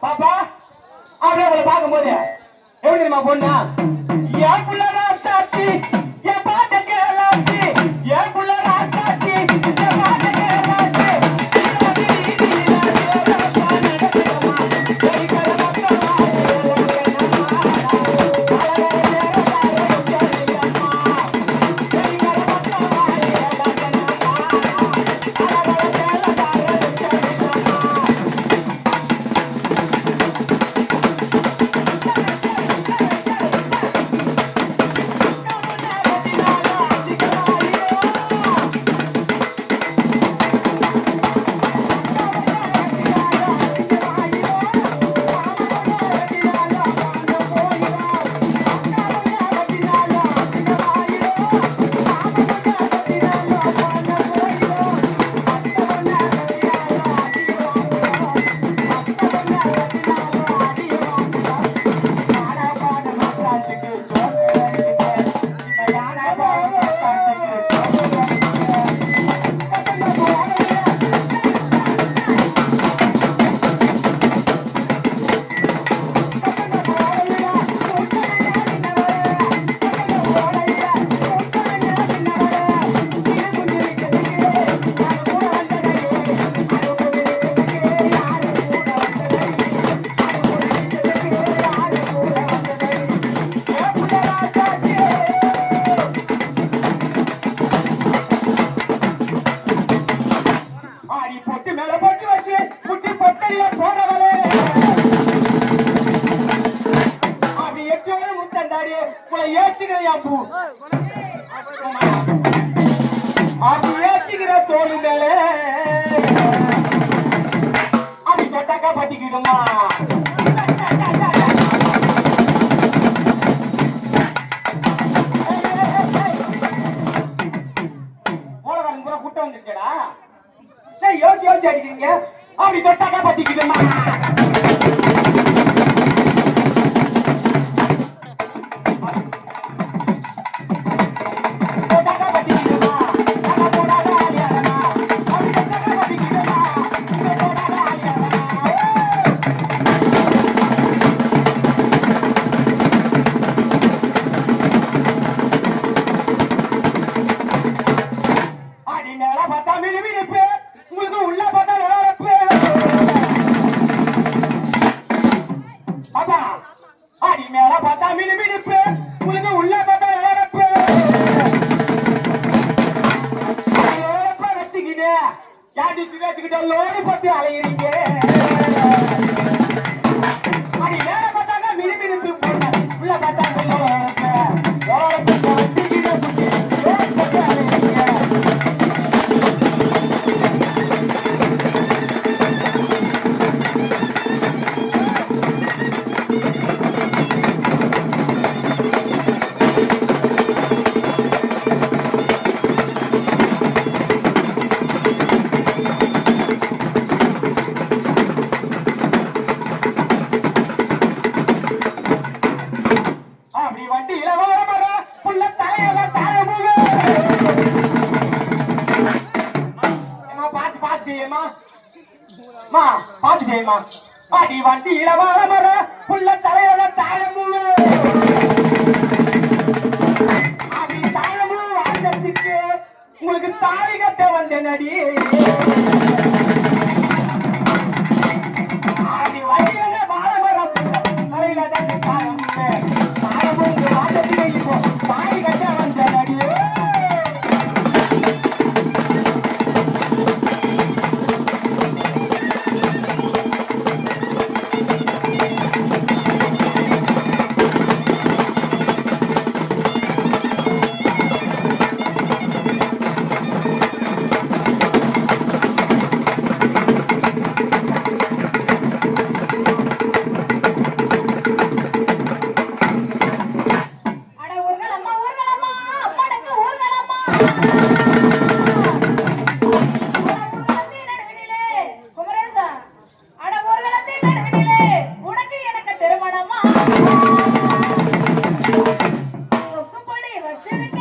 பாப்பா அப்படியே அவளை பார்க்கும்போது எப்படி தெரியுமா பொண்ணா என் புள்ள ராசாத்தி என் பாட்ட கேளாத்தி என் புள்ள ராசாத்தி என் பாட்ட கேளாத்தி ஏத்திக்கிற தோழி மேலே அப்படி தொட்டாக்கா பத்திக்கிடுமா மோளகாரன் பூரா கூட்டம் வந்துருச்சடா யோசிச்சு யோசிச்சு அடிக்கிறீங்க அப்படி தொட்டாக்கா பத்திக்கிடுமா லோடு பத்தி அலையிறீங்க அடி மேல பார்த்தாங்க மினுமினுப்பு போன உள்ள பார்த்தாங்க பாத்து செய்யுமா அடி வண்டி இளவாழ மர புள்ள தலையோட தாழம்பூ அப்படி தாழம்பூ வாழ்ந்ததுக்கு உங்களுக்கு தாலி கட்ட வந்தேன் அடி அடி வண்டியில வாழ மரம் தலையில தான் தாழம்பூ தாழம்பூ வாழ்ந்ததுக்கு இப்போ தாலி கட்ட வந்தேன் அடி வச்சிருக்க